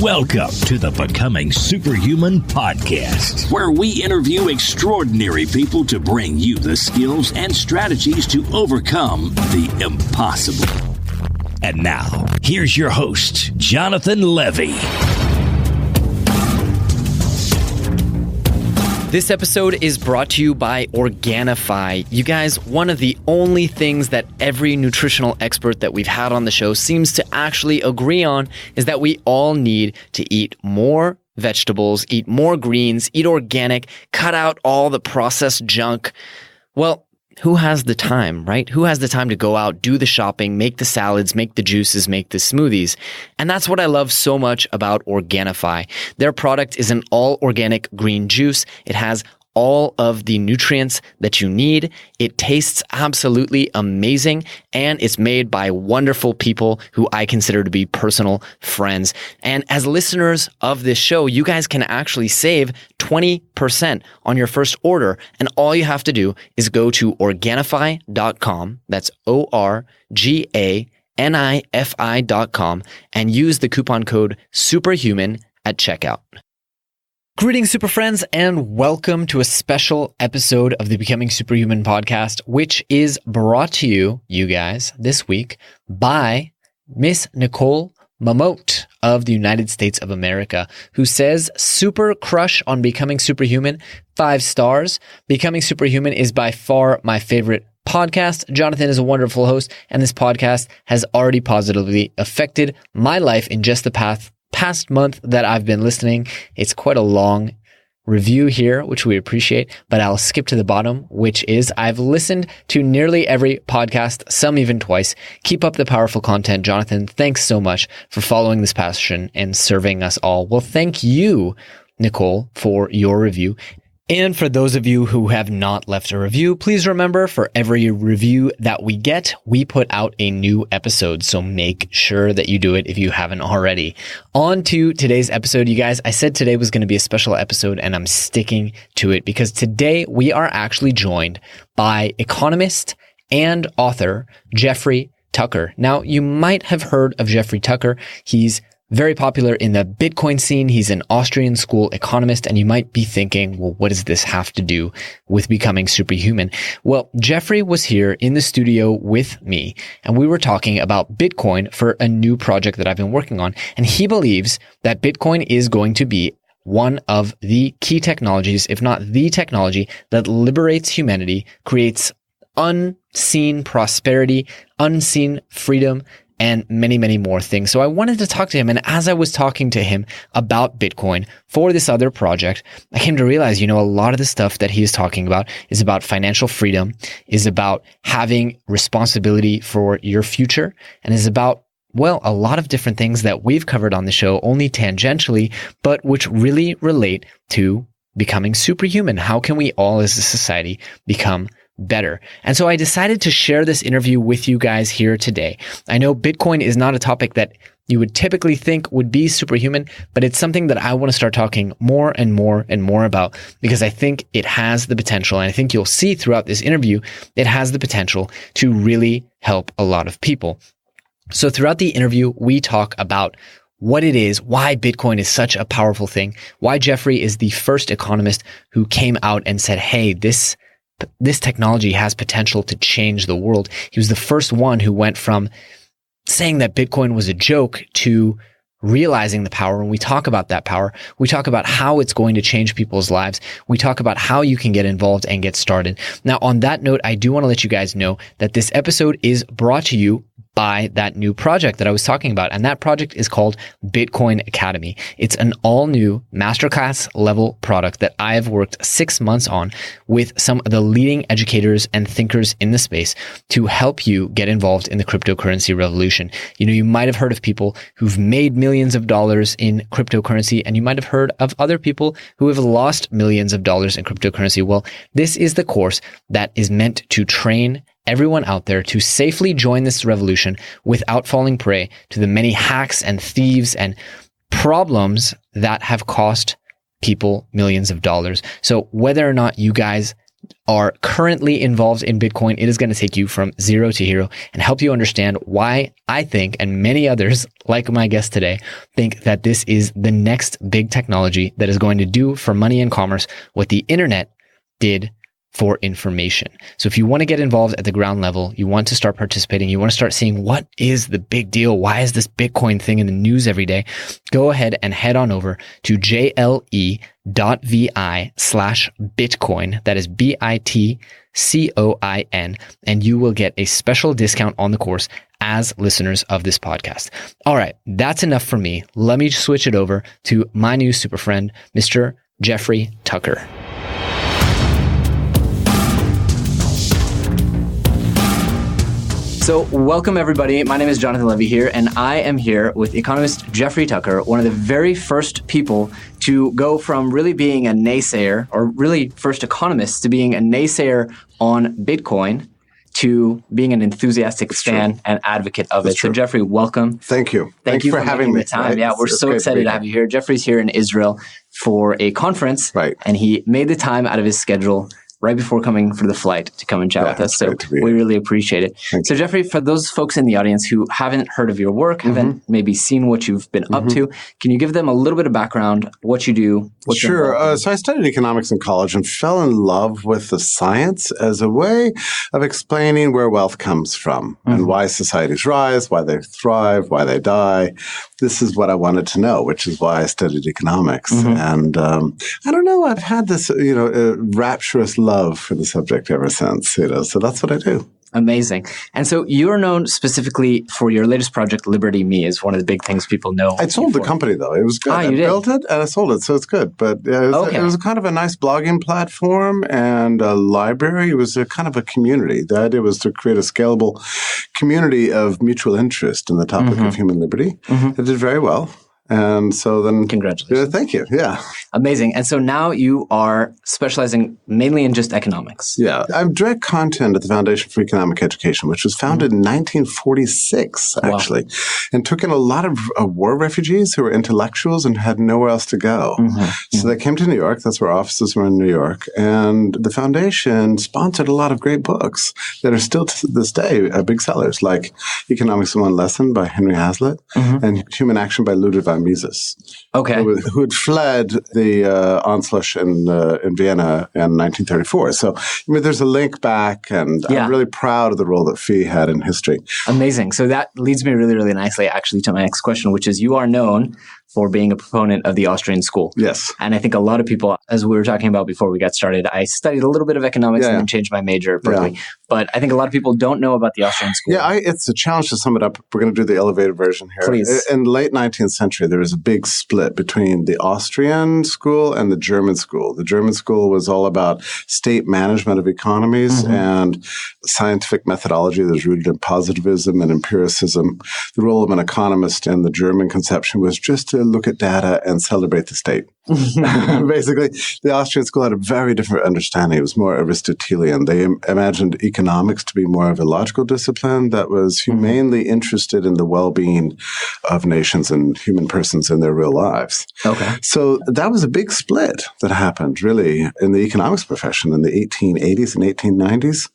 Welcome to the Becoming Superhuman podcast, where we interview extraordinary people to bring you the skills and strategies to overcome the impossible. And now, here's your host, Jonathan Levy. This episode is brought to you by Organifi. You guys, one of the only things that every nutritional expert that we've had on the show seems to actually agree on is that we all need to eat more vegetables, eat more greens, eat organic, cut out all the processed junk. Well, who has the time, right? Who has the time to go out, do the shopping, make the salads, make the juices, make the smoothies? And that's what I love so much about Organifi. Their product is an all-organic green juice. It has all of the nutrients that you need. It tastes absolutely amazing, and it's made by wonderful people who I consider to be personal friends. And as listeners of this show, you guys can actually save 20% on your first order. And all you have to do is go to Organifi.com. That's Organifi.com and use the coupon code SuperHuman at checkout. Greetings, Super Friends, and welcome to a special episode of the Becoming Superhuman podcast, which is brought to you, you guys, this week by Miss Nicole Mamote of the United States of America, who says, super crush on Becoming Superhuman, 5 stars. Becoming Superhuman is by far my favorite podcast. Jonathan is a wonderful host, and this podcast has already positively affected my life in just the past month that I've been listening. It's quite a long review here, which we appreciate, but I'll skip to the bottom, which is, I've listened to nearly every podcast, some even twice. Keep up the powerful content, Jonathan. Thanks so much for following this passion and serving us all. Well, thank you, Nicole, for your review. And for those of you who have not left a review, please remember, for every review that we get, we put out a new episode. So make sure that you do it if you haven't already. On to today's episode, you guys. I said today was going to be a special episode, and I'm sticking to it because today we are actually joined by economist and author Jeffrey Tucker. Now, you might have heard of Jeffrey Tucker. He's very popular in the Bitcoin scene. He's an Austrian school economist, and you might be thinking, well, what does this have to do with becoming superhuman? Well, Jeffrey was here in the studio with me, and we were talking about Bitcoin for a new project that I've been working on. And he believes that Bitcoin is going to be one of the key technologies, if not the technology, that liberates humanity, creates unseen prosperity, unseen freedom, and many, many more things. So I wanted to talk to him. And as I was talking to him about Bitcoin for this other project, I came to realize, a lot of the stuff that he is talking about is about financial freedom, is about having responsibility for your future, and is about, well, a lot of different things that we've covered on the show only tangentially, but which really relate to becoming superhuman. How can we all as a society become better? And so I decided to share this interview with you guys here today. I know Bitcoin is not a topic that you would typically think would be superhuman, but it's something that I want to start talking more and more and more about because I think it has the potential, and I think you'll see throughout this interview, it has the potential to really help a lot of people. So throughout the interview, we talk about what it is, why Bitcoin is such a powerful thing, why Jeffrey is the first economist who came out and said, hey, this technology has potential to change the world. He was the first one who went from saying that Bitcoin was a joke to realizing the power. When we talk about that power, we talk about how it's going to change people's lives. We talk about how you can get involved and get started. Now, on that note, I do want to let you guys know that this episode is brought to you by that new project that I was talking about. And that project is called Bitcoin Academy. It's an all new masterclass level product that I have worked 6 months on with some of the leading educators and thinkers in the space to help you get involved in the cryptocurrency revolution. You might have heard of people who've made millions of dollars in cryptocurrency, and you might have heard of other people who have lost millions of dollars in cryptocurrency. Well, this is the course that is meant to train everyone out there to safely join this revolution without falling prey to the many hacks and thieves and problems that have cost people millions of dollars. So whether or not you guys are currently involved in Bitcoin, it is going to take you from zero to hero and help you understand why I think, and many others, like my guest today, think that this is the next big technology that is going to do for money and commerce what the internet did for information. So if you want to get involved at the ground level, you want to start participating, you want to start seeing what is the big deal, why is this Bitcoin thing in the news every day, go ahead and head on over to jle.vi/Bitcoin. That is BITCOIN, and you will get a special discount on the course as listeners of this podcast. All right, that's enough for me. Let me switch it over to my new super friend, Mr. Jeffrey Tucker. So welcome everybody. My name is Jonathan Levy here, and I am here with economist Jeffrey Tucker, one of the very first people to go from really being a naysayer, or really first economist to being a naysayer on Bitcoin, to being an enthusiastic fan and advocate of it. So Jeffrey, welcome. Thank you. Thank you for having me. The time. Yeah, we're so excited to have you here. Jeffrey's here in Israel for a conference, and he made the time out of his schedule right before coming for the flight to come and chat with us. So we really appreciate it. So Jeffrey, for those folks in the audience who haven't heard of your work, haven't maybe seen what you've been up to, can you give them a little bit of background, what you do? Sure. So I studied economics in college and fell in love with the science as a way of explaining where wealth comes from and why societies rise, why they thrive, why they die. This is what I wanted to know, which is why I studied economics. And I don't know, I've had this, rapturous love for the subject ever since, so that's what I do. Amazing. And so you're known specifically for your latest project, Liberty Me, is one of the big things people know. I sold the company, though. It was good. I built it and I sold it, so it's good. But it was a kind of a nice blogging platform and a library. It was a kind of a community. The idea was to create a scalable community of mutual interest in the topic of human liberty. It did very well. And so then... Congratulations. Thank you. Yeah. Amazing. And so now you are specializing mainly in just economics. Yeah. I'm direct content at the Foundation for Economic Education, which was founded in 1946, actually, and took in a lot of war refugees who were intellectuals and had nowhere else to go. So they came to New York. That's where offices were in New York. And the foundation sponsored a lot of great books that are still to this day big sellers, like Economics in One Lesson by Henry Hazlitt and Human Action by Ludwig Mises, who had fled the onslaught in Vienna in 1934. So, there's a link back, and I'm really proud of the role that FEE had in history. Amazing. So that leads me really, really nicely, actually, to my next question, which is you are known for being a proponent of the Austrian school. Yes. And I think a lot of people, as we were talking about before we got started, I studied a little bit of economics and then changed my major at Berkeley. But I think a lot of people don't know about the Austrian school. Yeah, it's a challenge to sum it up. We're going to do the elevated version here. Please. In the late 19th century, there was a big split between the Austrian school and the German school. The German school was all about state management of economies and scientific methodology that was rooted in positivism and empiricism. The role of an economist in the German conception was just to look at data and celebrate the state. Basically, the Austrian school had a very different understanding. It was more Aristotelian. They imagined economics to be more of a logical discipline that was humanely interested in the well-being of nations and human persons in their real lives. So that was a big split that happened, really, in the economics profession in the 1880s and 1890s.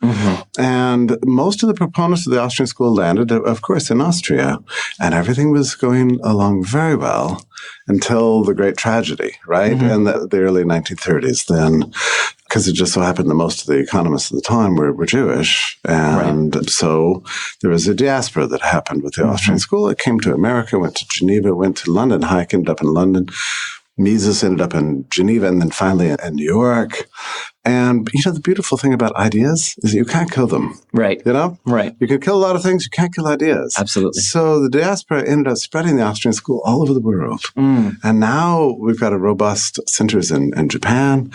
And most of the proponents of the Austrian school landed, of course, in Austria. And everything was going along very well until the great tragedy, right? In the early 1930s, then, because it just so happened that most of the economists at the time were Jewish. And so there was a diaspora that happened with the Austrian school. It came to America, went to Geneva, went to London. Hayek ended up in London. Mises ended up in Geneva and then finally in New York. And, the beautiful thing about ideas is that you can't kill them. Right. You can kill a lot of things. You can't kill ideas. Absolutely. So the diaspora ended up spreading the Austrian school all over the world. And now we've got a robust centers in Japan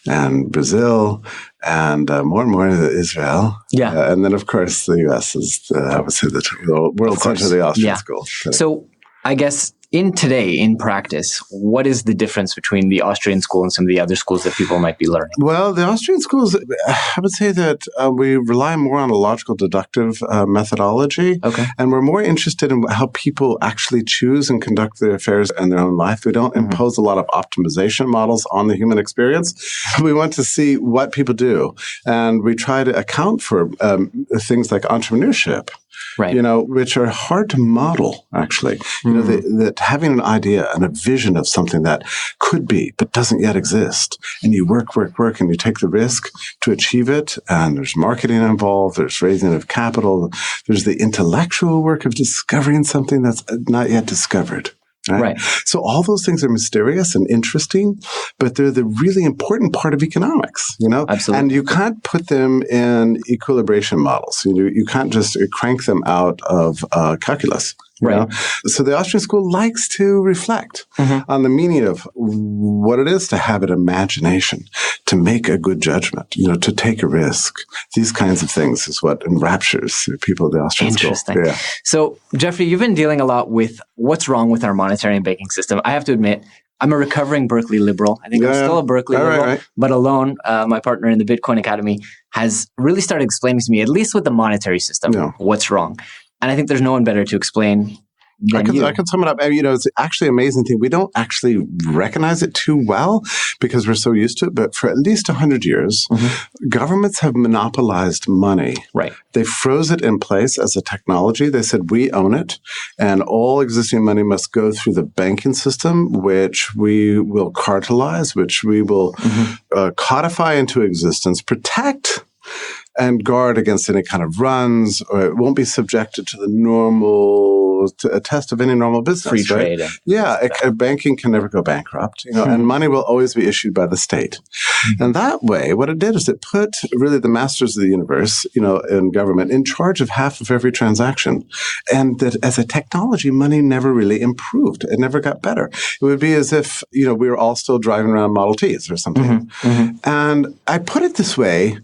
and Brazil and more and more in Israel. And then, of course, the U.S. is, I would say, the world center of the Austrian school. So I guess in practice, what is the difference between the Austrian school and some of the other schools that people might be learning? Well, the Austrian schools, I would say that we rely more on a logical deductive methodology. Okay. And we're more interested in how people actually choose and conduct their affairs in their own life. We don't impose a lot of optimization models on the human experience. We want to see what people do. And we try to account for things like entrepreneurship. Right. Which are hard to model, actually. That having an idea and a vision of something that could be, but doesn't yet exist. And you work, and you take the risk to achieve it. And there's marketing involved. There's raising of capital. There's the intellectual work of discovering something that's not yet discovered. Right. So all those things are mysterious and interesting, but they're the really important part of economics, Absolutely. And you can't put them in equilibration models. You can't just crank them out of calculus. Right. So the Austrian school likes to reflect on the meaning of what it is to have an imagination, to make a good judgment, to take a risk. These kinds of things is what enraptures people of the Austrian school. Interesting. Yeah. So, Jeffrey, you've been dealing a lot with what's wrong with our monetary and banking system. I have to admit, I'm a recovering Berkeley liberal. I think I'm still a Berkeley liberal, right. But Alon, my partner in the Bitcoin Academy, has really started explaining to me, at least with the monetary system, what's wrong. And I think there's no one better to explain than you. I can sum it up. It's actually an amazing thing. We don't actually recognize it too well because we're so used to it. But for at least 100 years, governments have monopolized money. Right. They froze it in place as a technology. They said, we own it. And all existing money must go through the banking system, which we will cartelize, which we will codify into existence, protect and guard against any kind of runs, or it won't be subjected to the a test of any normal business. Free trade. Right? Yeah, banking can never go bankrupt, and money will always be issued by the state. And that way, what it did is it put really the masters of the universe, in government, in charge of half of every transaction. And that as a technology, money never really improved. It never got better. It would be as if, we were all still driving around Model Ts or something. And I put it this way,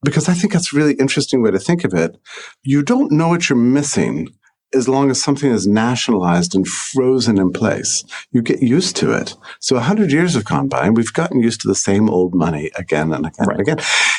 because I think that's a really interesting way to think of it. You don't know what you're missing as long as something is nationalized and frozen in place. You get used to it. So 100 years have gone by and we've gotten used to the same old money again and again and again.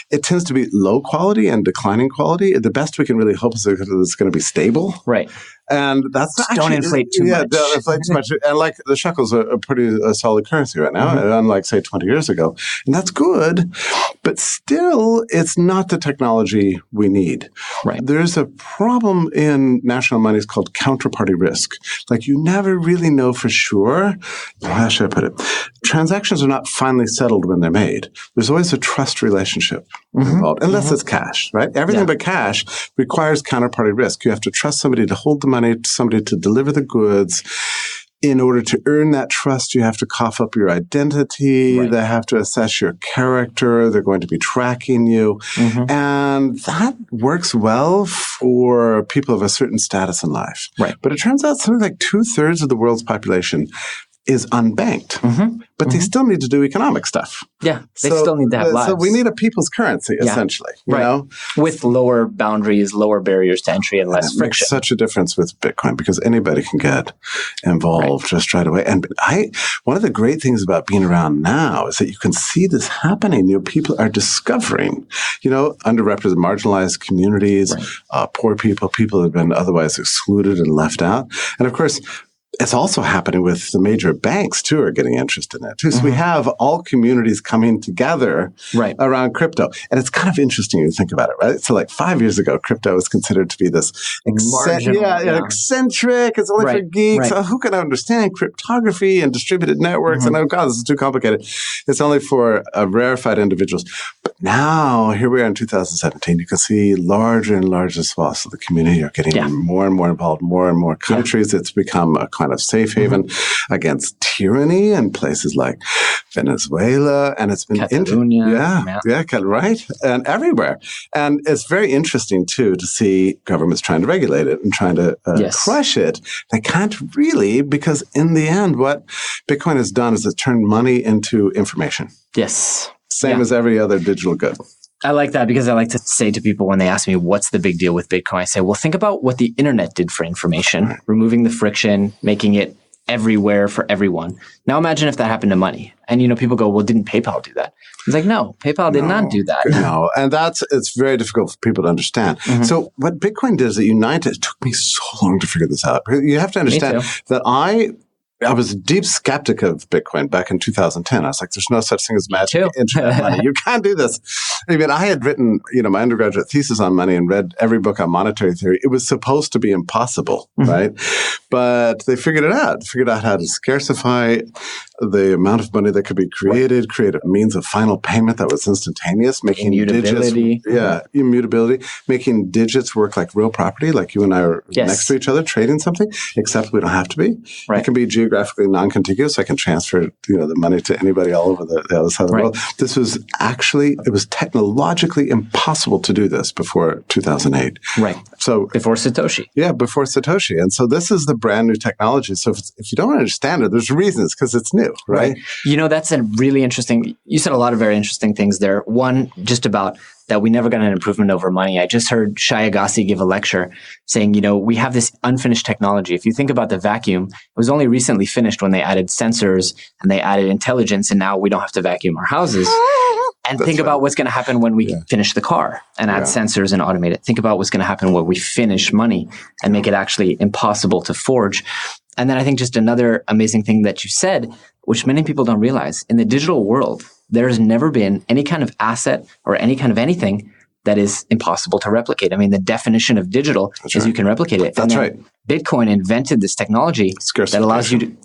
It tends to be low quality and declining quality. The best we can really hope is that it's going to be stable. Right. And that's not don't inflate too much. Yeah, don't inflate too much. And like the shekel's a pretty solid currency right now, unlike, say, 20 years ago. And that's good, but still, it's not the technology we need. Right. There's a problem in national monies called counterparty risk. Like you never really know for sure. How should I put it? Transactions are not finally settled when they're made. There's always a trust relationship involved, unless it's cash, right? Everything but cash requires counterparty risk. You have to trust somebody to hold the money, somebody to deliver the goods. In order to earn that trust, you have to cough up your identity. Right. They have to assess your character. They're going to be tracking you. And that works well for people of a certain status in life. Right. But it turns out something like 2/3 of the world's population is unbanked, but they still need to do economic stuff. Yeah, they still need to have lives. So we need a people's currency, essentially. You know? With lower boundaries, lower barriers to entry, and less friction. Makes such a difference with Bitcoin because anybody can get involved just right away. And one of the great things about being around now is that you can see this happening. People are discovering, underrepresented, marginalized communities, poor people that have been otherwise excluded and left out. And of course, it's also happening with the major banks, too, are getting interested in it, too. So we have all communities coming together around crypto. And it's kind of interesting to think about it, right? So like 5 years ago, crypto was considered to be this eccentric. It's only for geeks. Oh, who can understand cryptography and distributed networks? And oh, God, this is too complicated. It's only for rarefied individuals. But now, here we are in 2017, you can see larger and larger swaths of the community are getting more and more involved, more and more countries. It's become a kind of safe haven against tyranny in places like Venezuela, and it's been Catalonia, right, and everywhere. And it's very interesting too to see governments trying to regulate it and trying to crush it. They can't really, because in the end, what Bitcoin has done is it's turned money into information. Yes, same as every other digital good. I like that because I like to say to people when they ask me, what's the big deal with Bitcoin? I say, well, think about what the internet did for information, removing the friction, making it everywhere for everyone. Now imagine if that happened to money. And, people go, well, didn't PayPal do that? It's like, no, PayPal did not do that. No, and it's very difficult for people to understand. So what Bitcoin did is it united. It took me so long to figure this out. You have to understand that I was a deep skeptic of Bitcoin back in 2010. I was like, there's no such thing as magic internet money. You can't do this. I mean, I had written, my undergraduate thesis on money and read every book on monetary theory. It was supposed to be impossible, right? But they figured it out. They figured out how to scarcify the amount of money that could be created, create a means of final payment that was instantaneous, making immutability. Immutability, making digits work like real property, like you and I are next to each other trading something, except we don't have to be. Right. It can be geographically non-contiguous. I can transfer, the money to anybody all over the other side of the world. This was it was technologically impossible to do this before 2008. Right. So before Satoshi. Yeah, before Satoshi. And so this is the brand new technology. So if you don't understand it, there's reasons because it's new, right? That's a really interesting, you said a lot of very interesting things there. One, just about that we never got an improvement over money. I just heard Shai Agassi give a lecture saying, we have this unfinished technology. If you think about the vacuum, it was only recently finished when they added sensors and they added intelligence, and now we don't have to vacuum our houses. And think about what's going to happen when we finish the car and add sensors and automate it. Think about what's going to happen when we finish money and make it actually impossible to forge. And then I think just another amazing thing that you said, which many people don't realize, in the digital world, there's never been any kind of asset or any kind of anything that is impossible to replicate. I mean, the definition of digital is you can replicate it. That's right. Bitcoin invented this technology that allows you to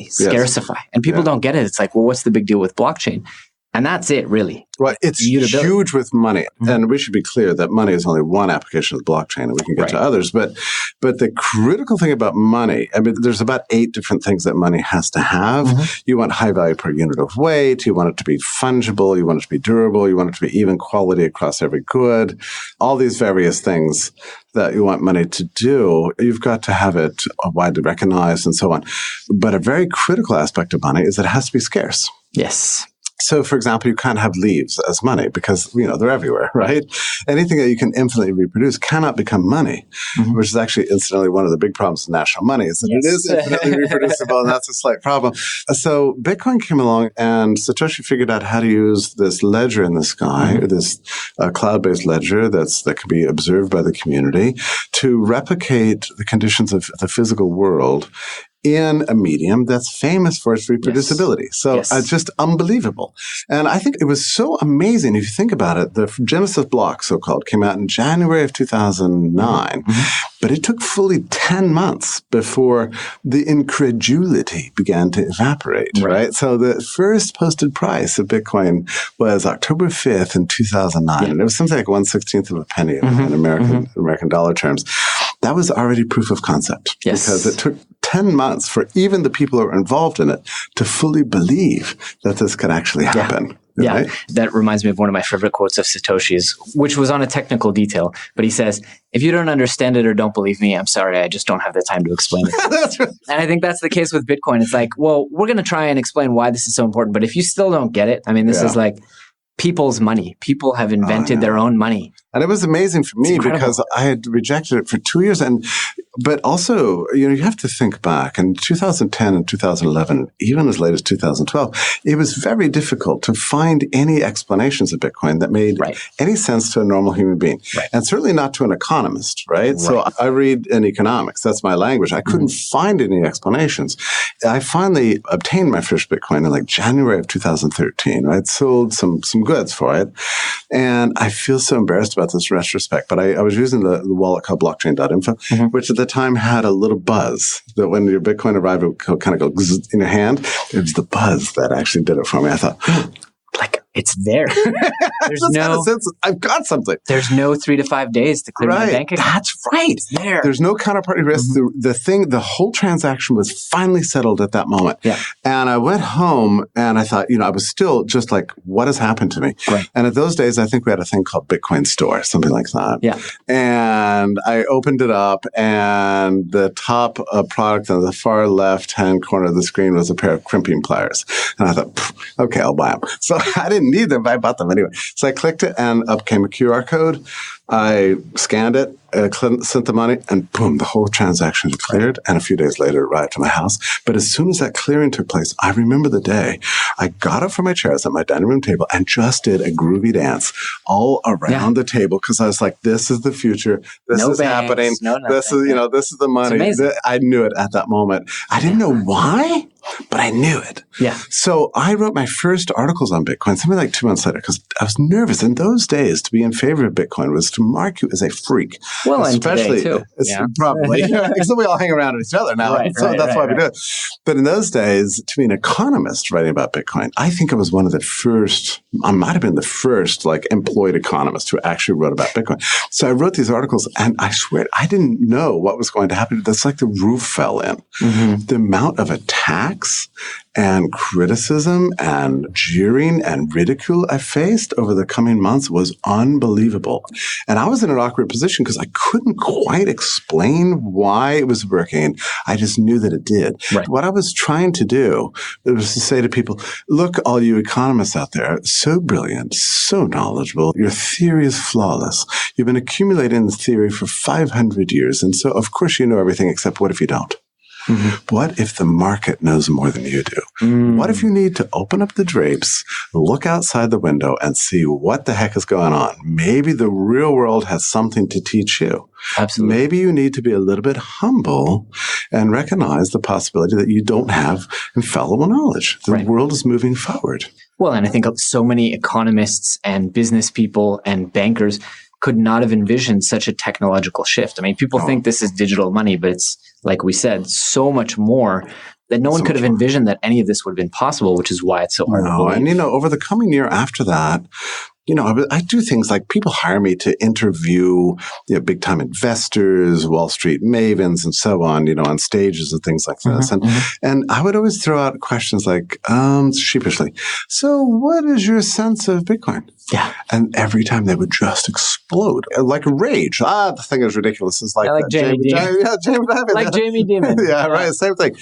scarcify. And people don't get it. It's like, well, what's the big deal with blockchain? And that's it, really. Well, it's huge with money. And we should be clear that money is only one application of the blockchain, and we can get to others. But the critical thing about money, I mean, there's about 8 different things that money has to have. You want high value per unit of weight. You want it to be fungible. You want it to be durable. You want it to be even quality across every good. All these various things that you want money to do, you've got to have it widely recognized and so on. But a very critical aspect of money is that it has to be scarce. Yes. So, for example, you can't have leaves as money because, they're everywhere, right? Anything that you can infinitely reproduce cannot become money, which is actually, incidentally, one of the big problems with national money is that it is infinitely reproducible, and that's a slight problem. So Bitcoin came along, and Satoshi figured out how to use this ledger in the sky, this cloud-based ledger that can be observed by the community, to replicate the conditions of the physical world in a medium that's famous for its reproducibility. So it's just unbelievable. And I think it was so amazing. If you think about it, the Genesis block, so-called, came out in January of 2009, but it took fully 10 months before the incredulity began to evaporate, right? So the first posted price of Bitcoin was October 5th in 2009. And it was something like 1/16 of a penny in American dollar terms. That was already proof of concept because it took 10 months for even the people who are involved in it to fully believe that this could actually happen. Yeah, right? That reminds me of one of my favorite quotes of Satoshi's, which was on a technical detail. But he says, if you don't understand it or don't believe me, I'm sorry, I just don't have the time to explain it. That's right. And I think that's the case with Bitcoin. It's like, well, we're going to try and explain why this is so important. But if you still don't get it, I mean, this is like people's money. People have invented their own money. And it was amazing for me because I had rejected it for 2 years. But also, you have to think back in 2010 and 2011, even as late as 2012, it was very difficult to find any explanations of Bitcoin that made any sense to a normal human being. And certainly not to an economist, right? So I read in economics. That's my language. I couldn't find any explanations. I finally obtained my first Bitcoin in January of 2013. I sold some goods for it. And I feel so embarrassed about this in retrospect, but I was using the wallet called blockchain.info, which at the time had a little buzz that when your Bitcoin arrived, it would kind of go in your hand. It was the buzz that actually did it for me. I thought, it's there. There's I've got something. There's no 3 to 5 days to clear my bank account. That's right. It's there. There's no counterparty risk. The whole transaction was finally settled at that moment. And I went home and I thought, I was still just like, what has happened to me? And at those days, I think we had a thing called Bitcoin Store, something like that. And I opened it up and the top product on the far left-hand corner of the screen was a pair of crimping pliers. And I thought, okay, I'll buy them. So I didn't need them, but I bought them anyway. So I clicked it and up came a QR code. I scanned it, sent the money, and boom, the whole transaction was cleared. And a few days later, it arrived to my house. But as soon as that clearing took place, I remember the day I got up from my chair, I was at my dining room table, and just did a groovy dance all around the table because I was like, "This is the future. This is happening. This is this is the money." I knew it at that moment. I didn't know why, but I knew it. Yeah. So I wrote my first articles on Bitcoin something like 2 months later because I was nervous. In those days, to be in favor of Bitcoin was to mark you as a freak. Well, especially and today too. Probably. Except we all hang around with each other now. That's why we do it. But in those days, to be an economist writing about Bitcoin, I think I was one of the first, I might have been the first employed economist who actually wrote about Bitcoin. So I wrote these articles and I swear I didn't know what was going to happen. That's like the roof fell in. Mm-hmm. The amount of attacks and criticism and jeering and ridicule I faced over the coming months was unbelievable. And I was in an awkward position because I couldn't quite explain why it was working. I just knew that it did. Right. What I was trying to do was to say to people, look, all you economists out there, so brilliant, so knowledgeable, your theory is flawless. You've been accumulating the theory for 500 years. And so, of course, you know everything except what if you don't? Mm-hmm. What if the market knows more than you do? Mm. What if you need to open up the drapes, look outside the window and see what the heck is going on? Maybe the real world has something to teach you. Absolutely. Maybe you need to be a little bit humble and recognize the possibility that you don't have infallible knowledge. The world is moving forward. Well, and I think so many economists and business people and bankers could not have envisioned such a technological shift. I mean, people think this is digital money, but it's, like we said, so much more that no one could have envisioned that any of this would have been possible, which is why it's so hard to believe. And, over the coming year after that, I do things like people hire me to interview big-time investors, Wall Street mavens, and so on, on stages and things like this. And I would always throw out questions like, sheepishly, so what is your sense of Bitcoin? Yeah. And every time they would just explode like rage. The thing is ridiculous. It's like, Jamie Dimon. Like Jamie Dimon. Yeah, right. Same thing.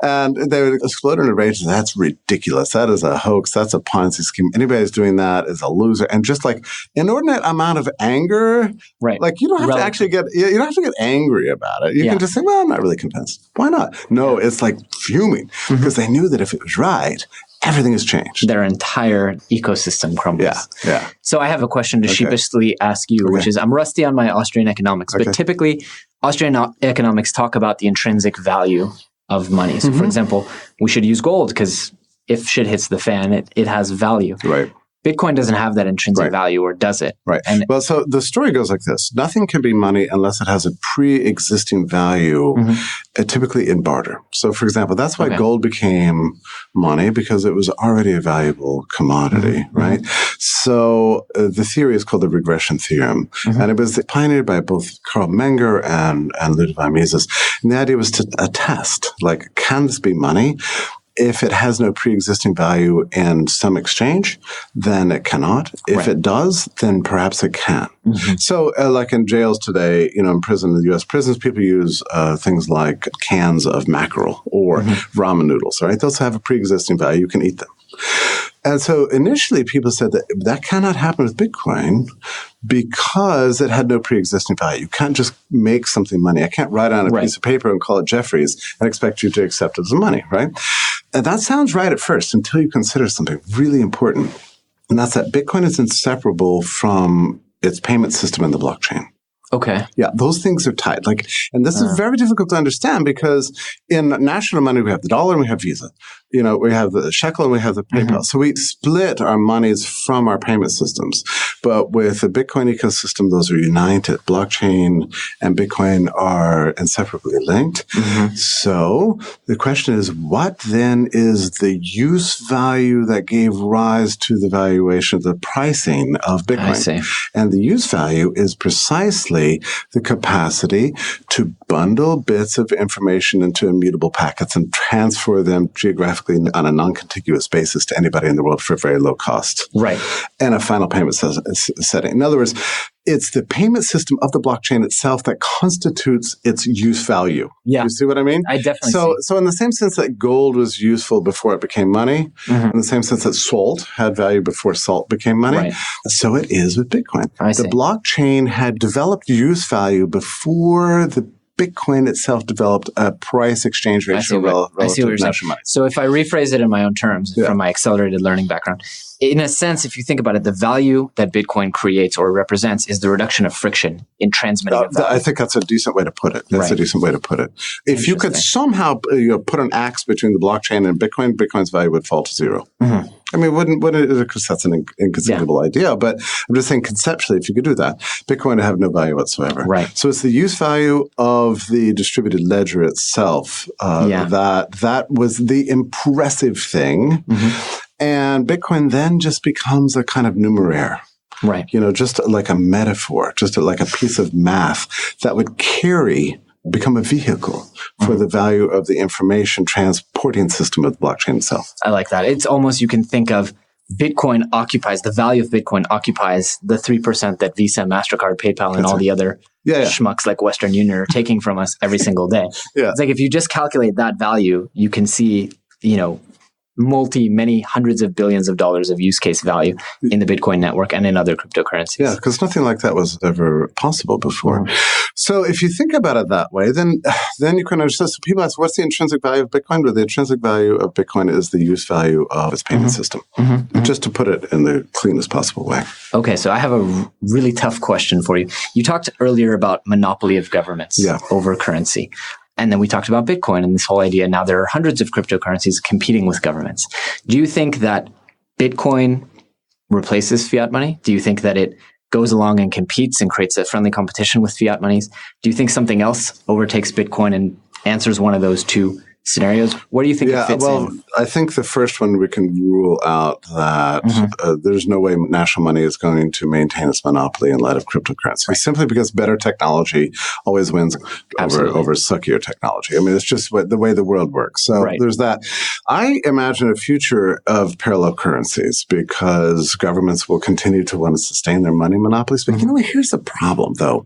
And they would explode in a rage. That's ridiculous. That is a hoax. That's a Ponzi scheme. Anybody who's doing that is a loser. And just like inordinate amount of anger. Right. Like you don't have to actually you don't have to get angry about it. You can just say, well, I'm not really convinced. Why not? No, it's like fuming because they knew that if it was right, everything has changed. Their entire ecosystem crumbles. Yeah. So I have a question to sheepishly ask you, which is, I'm rusty on my Austrian economics, but typically Austrian economics talk about the intrinsic value of money. So for example, we should use gold because if shit hits the fan, it has value. Right. Bitcoin doesn't have that intrinsic value, or does it? Right. Well, so the story goes like this. Nothing can be money unless it has a pre-existing value, typically in barter. So, for example, that's why gold became money, because it was already a valuable commodity, right? So the theory is called the regression theorem. And it was pioneered by both Carl Menger and Ludwig Mises. And the idea was to attest, like, can this be money? If it has no pre-existing value in some exchange, then it cannot. If it does, then perhaps it can. So like in jails today, in prison, in the U.S. prisons, people use things like cans of mackerel or ramen noodles, right? Those have a pre-existing value. You can eat them. And so initially people said that cannot happen with Bitcoin because it had no pre-existing value. You can't just make something money. I can't write on a piece of paper and call it Jeffries and expect you to accept it as money, right? And that sounds right at first until you consider something really important. And that's that Bitcoin is inseparable from its payment system in the blockchain. Okay. Yeah, those things are tied. And this is very difficult to understand because in national money, we have the dollar and we have Visa. We have the shekel and we have the PayPal. So we split our monies from our payment systems. But with the Bitcoin ecosystem, those are united. Blockchain and Bitcoin are inseparably linked. So the question is, what then is the use value that gave rise to the valuation, the pricing of Bitcoin? I see. And the use value is precisely the capacity to bundle bits of information into immutable packets and transfer them geographically on a non-contiguous basis to anybody in the world for very low cost. Right. And a final payment setting. In other words, it's the payment system of the blockchain itself that constitutes its use value. Yeah. You see what I mean? I definitely so, see. So in the same sense that gold was useful before it became money, in the same sense that salt had value before salt became money, so it is with Bitcoin. The blockchain had developed use value before the Bitcoin itself developed a price exchange ratio relative to national money. So if I rephrase it in my own terms from my accelerated learning background, in a sense, if you think about it, the value that Bitcoin creates or represents is the reduction of friction in transmitting a value. I think that's a decent way to put it. That's a decent way to put it. If you could somehow put an axe between the blockchain and Bitcoin, Bitcoin's value would fall to zero. I mean, wouldn't it? Because that's an inconceivable idea. But I'm just saying conceptually, if you could do that, Bitcoin would have no value whatsoever. Right. So it's the use value of the distributed ledger itself that was the impressive thing. And Bitcoin then just becomes a kind of numeraire. Right. Just like a metaphor, just like a piece of math that would become a vehicle for the value of the information transporting system of the blockchain itself. I like that. It's almost, you can think of the value of Bitcoin occupies the 3% that Visa, MasterCard, PayPal, and all the other schmucks like Western Union are taking from us every single day. It's like if you just calculate that value, you can see, many hundreds of billions of dollars of use case value in the Bitcoin network and in other cryptocurrencies. Yeah, because nothing like that was ever possible before. So if you think about it that way, then you can understand. So people ask, what's the intrinsic value of Bitcoin? Well, the intrinsic value of Bitcoin is the use value of its payment system, just to put it in the cleanest possible way. Okay, so I have a really tough question for you. You talked earlier about monopoly of governments over currency. And then we talked about Bitcoin and this whole idea. Now there are hundreds of cryptocurrencies competing with governments. Do you think that Bitcoin replaces fiat money? Do you think that it goes along and competes and creates a friendly competition with fiat monies? Do you think something else overtakes Bitcoin and answers one of those two scenarios? Where do you think it fits in? I think the first one we can rule out that there's no way national money is going to maintain its monopoly in light of cryptocurrency, simply because better technology always wins over suckier technology. I mean, it's just the way the world works. So there's that. I imagine a future of parallel currencies because governments will continue to want to sustain their money monopolies. But here's the problem, though.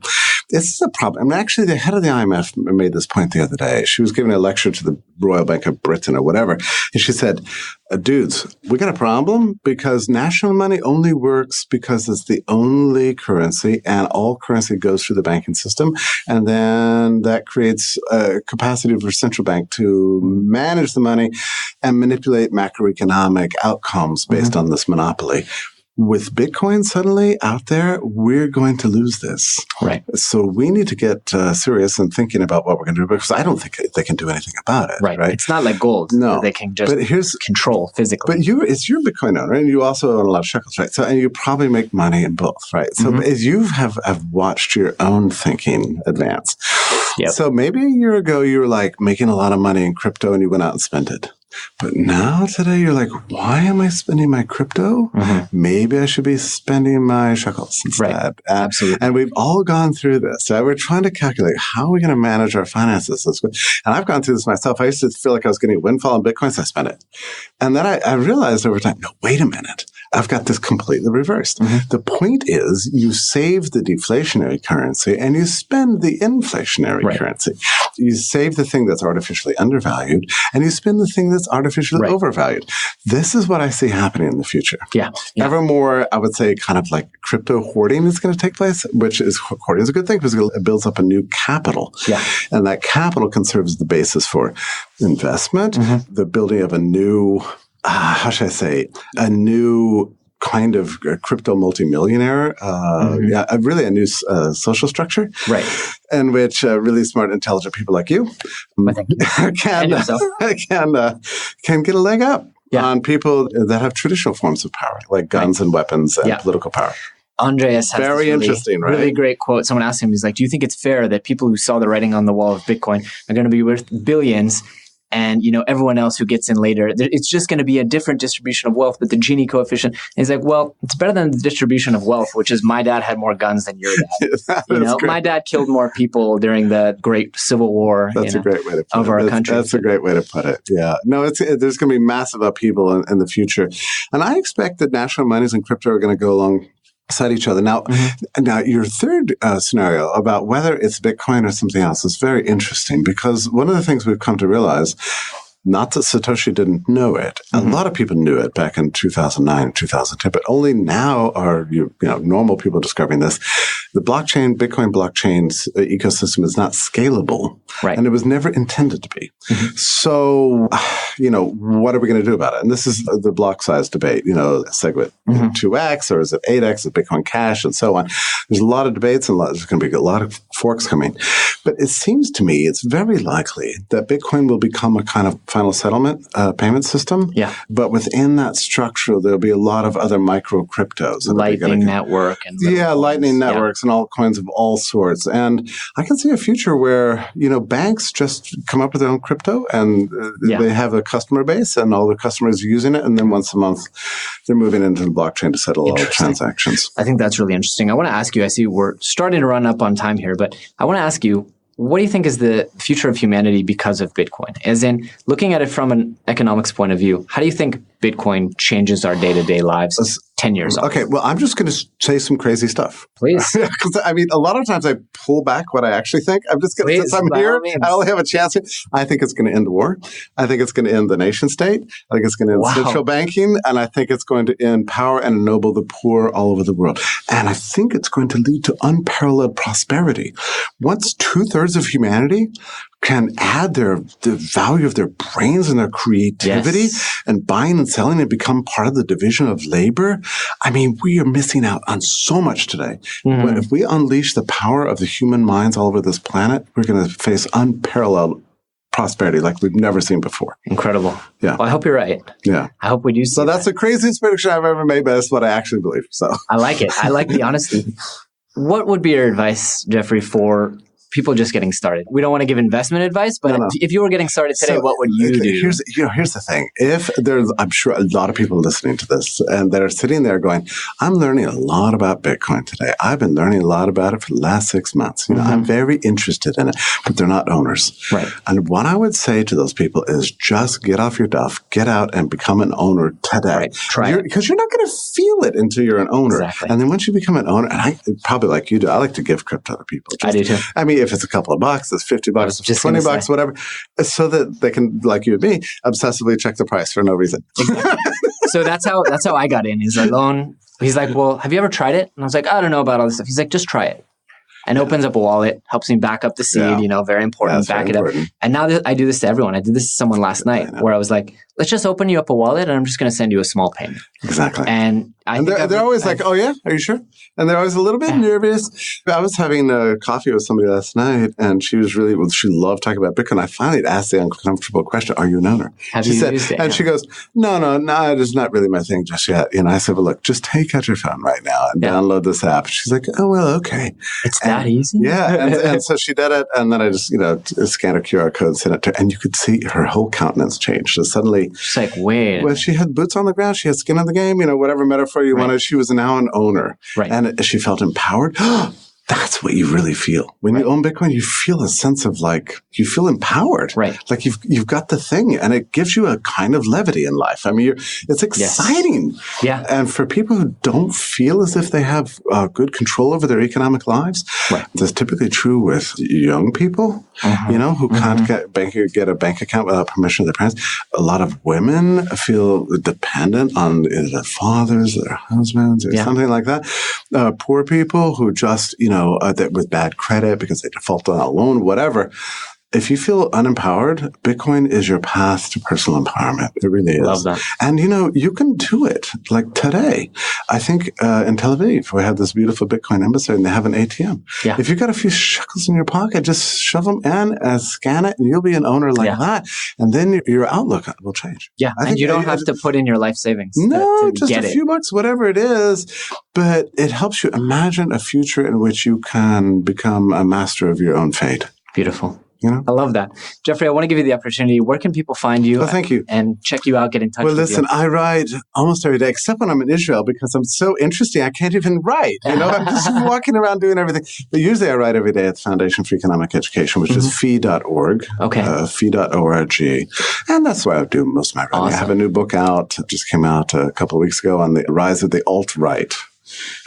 This is a problem. I mean, actually, the head of the IMF made this point the other day. She was giving a lecture to the Royal Bank of Britain or whatever. And she said, dudes, we got a problem because national money only works because it's the only currency and all currency goes through the banking system. And then that creates a capacity for central bank to manage the money and manipulate macroeconomic outcomes based on this monopoly. With Bitcoin suddenly out there, we're going to lose this. Right. So we need to get serious and thinking about what we're going to do because I don't think they can do anything about it. Right. It's not like gold. No. They can just control physically. But it's your Bitcoin owner and you also own a lot of shekels, right? So, and you probably make money in both, right? So as you have watched your own thinking advance. So maybe a year ago, you were like making a lot of money in crypto and you went out and spent it. But now today you're like, why am I spending my crypto? Maybe I should be spending my shekels instead. Right. Absolutely. And we've all gone through this. So we're trying to calculate how are we going to manage our finances. And I've gone through this myself. I used to feel like I was getting a windfall in Bitcoin, so I spent it. And then I realized over time, no, wait a minute. I've got this completely reversed. The point is you save the deflationary currency and you spend the inflationary currency. You save the thing that's artificially undervalued and you spend the thing that's artificially overvalued. This is what I see happening in the future. Ever more, I would say, kind of like crypto hoarding is going to take place, which is hoarding is a good thing because it builds up a new capital. And that capital can serve as the basis for investment, the building of a new a new kind of a crypto multimillionaire, really a new social structure, in which really smart, intelligent people like you can get a leg up on people that have traditional forms of power, like guns and weapons and political power. Andreas has very interesting, right? Really great quote. Someone asked him, he's like, do you think it's fair that people who saw the writing on the wall of Bitcoin are going to be worth billions? And, everyone else who gets in later, it's just going to be a different distribution of wealth, but the Gini coefficient is like, well, it's better than the distribution of wealth, which is my dad had more guns than your dad. My dad killed more people during the Great Civil War. That's a great way to put it. Our country. That's a great way to put it. Yeah. No, there's going to be massive upheaval in the future. And I expect that national monies and crypto are going to go along beside each other. Now, now your third scenario about whether it's Bitcoin or something else is very interesting, because one of the things we've come to realize, not that Satoshi didn't know it. A lot of people knew it back in 2009, 2010, but only now are normal people discovering this. The Bitcoin blockchain's ecosystem is not scalable, and it was never intended to be. So, what are we going to do about it? And this is the block size debate. SegWit 2x, or is it 8x? Is Bitcoin Cash, and so on. There's a lot of debates, and there's going to be a lot of forks coming. But it seems to me it's very likely that Bitcoin will become a kind of final settlement payment system. Yeah. But within that structure, there'll be a lot of other micro cryptos. Lightning Network. And Lightning Networks and all coins of all sorts. And I can see a future where, banks just come up with their own crypto, and they have a customer base, and all the customers are using it. And then once a month, they're moving into the blockchain to settle all the transactions. I think that's really interesting. I want to ask you, I see we're starting to run up on time here, but I want to ask you, what do you think is the future of humanity because of Bitcoin? As in, looking at it from an economics point of view, how do you think Bitcoin changes our day-to-day lives 10 years on? Okay, well, I'm just going to say some crazy stuff. Please. Because, a lot of times I pull back what I actually think. I'm just going to, since I'm here, I only have a chance here. I think it's going to end the war. I think it's going to end the nation state. I think it's going to end central banking. And I think it's going to end power and ennoble the poor all over the world. And I think it's going to lead to unparalleled prosperity. Once 2/3 of humanity can add the value of their brains and their creativity and buying and selling and become part of the division of labor. We are missing out on so much today. But if we unleash the power of the human minds all over this planet, we're going to face unparalleled prosperity like we've never seen before. Incredible. Yeah. Well, I hope you're right. Yeah. I hope we do see So that's the craziest prediction I've ever made, but that's what I actually believe. So I like it. I like the honesty. What would be your advice, Jeffrey, for people just getting started? We don't want to give investment advice, but if you were getting started today, what would you do? Here's the thing. I'm sure a lot of people listening to this, and they're sitting there going, I'm learning a lot about Bitcoin today. I've been learning a lot about it for the last 6 months. I'm very interested in it, but they're not owners. Right. And what I would say to those people is just get off your duff, get out and become an owner today. Right. Try it. Because you're not going to feel it until you're an owner. Exactly. And then once you become an owner, and I probably like you do, I like to give crypto to people. I do too. If it's a couple of bucks, it's $50, it's $20, whatever, so that they can, like you and me, obsessively check the price for no reason. Exactly. So that's how I got in. He's like, well, have you ever tried it? And I was like, I don't know about all this stuff. He's like, just try it. And opens up a wallet, helps me back up the seed, very important, back it up. And now I do this to everyone. I did this to someone last night where I was like, let's just open you up a wallet and I'm just going to send you a small payment. Exactly. And they're always like, oh yeah, are you sure? And they're always a little bit nervous. I was having a coffee with somebody last night and she loved talking about Bitcoin. I finally asked the uncomfortable question, are you an owner? She said, used it? And she goes, no, it is not really my thing just yet. I said, well, look, just take out your phone right now and download this app. She's like, oh, well, okay. It's that easy? Yeah. And so she did it. And then I just, scanned a QR code and sent it to her. And you could see her whole countenance change. So suddenly, she's like, wait. Well, she had boots on the ground. She had skin in the game, whatever metaphor you wanted. She was now an owner. Right. And she felt empowered. That's what you really feel. When you own Bitcoin, you feel a sense of you feel empowered. Right. Like you've got the thing and it gives you a kind of levity in life. It's exciting. Yes. Yeah. And for people who don't feel as if they have good control over their economic lives, that's typically true with young people, who can't get a bank account without permission of their parents. A lot of women feel dependent on their fathers, their husbands, or something like that. Poor people who just, with bad credit because they defaulted on a loan, whatever. If you feel unempowered, Bitcoin is your path to personal empowerment. It really is. Love that. And, you can do it. Like today, I think in Tel Aviv, we have this beautiful Bitcoin embassy and they have an ATM. Yeah. If you've got a few shekels in your pocket, just shove them in and scan it and you'll be an owner like that. And then your outlook will change. Yeah. And you don't have to put in your life savings. No, to just a few bucks, whatever it is. But it helps you imagine a future in which you can become a master of your own fate. Beautiful. I love that. Jeffrey, I want to give you the opportunity. Where can people find you? Well, thank you. And check you out, get in touch with you? Well, listen, I write almost every day, except when I'm in Israel, because I'm so interesting, I can't even write. I'm just walking around doing everything. But usually I write every day at the Foundation for Economic Education, which is fee.org. Okay. Fee.org. And that's why I do most of my writing. Awesome. I have a new book out, just came out a couple of weeks ago on the rise of the alt-right.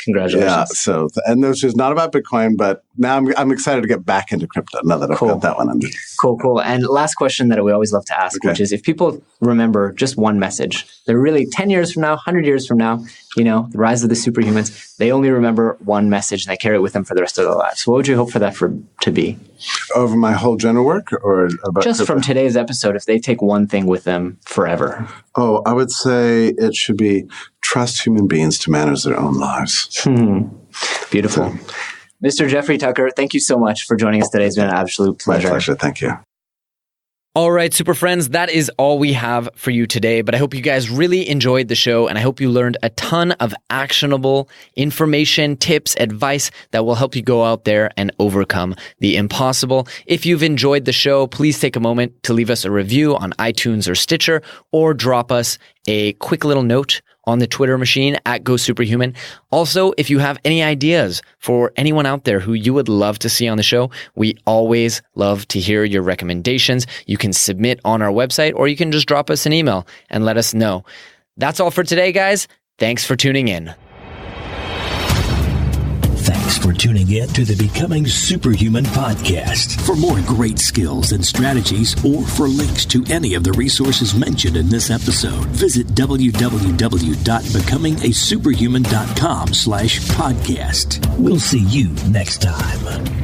Congratulations. Yeah. So, and this is not about Bitcoin, but now I'm excited to get back into crypto now that I've got that one under. Cool. And last question that we always love to ask, which is if people remember just one message, they're really 10 years from now, 100 years from now, the rise of the superhumans, they only remember one message and they carry it with them for the rest of their lives. What would you hope for that to be? Over my whole general work or about just crypto? From today's episode, if they take one thing with them forever? Oh, I would say it should be trust human beings to manage their own lives. Beautiful. So, Mr. Jeffrey Tucker, thank you so much for joining us today. It's been an absolute pleasure. My pleasure. Thank you. All right, Super Friends, that is all we have for you today, but I hope you guys really enjoyed the show and I hope you learned a ton of actionable information, tips, advice that will help you go out there and overcome the impossible. If you've enjoyed the show, please take a moment to leave us a review on iTunes or Stitcher or drop us a quick little note on the Twitter machine @GoSuperHuman. Also, if you have any ideas for anyone out there who you would love to see on the show, we always love to hear your recommendations. You can submit on our website or you can just drop us an email and let us know. That's all for today, guys. Thanks for tuning in. Thanks for tuning in to the Becoming Superhuman podcast. For more great skills and strategies, or for links to any of the resources mentioned in this episode, visit www.becomingasuperhuman.com/podcast. We'll see you next time.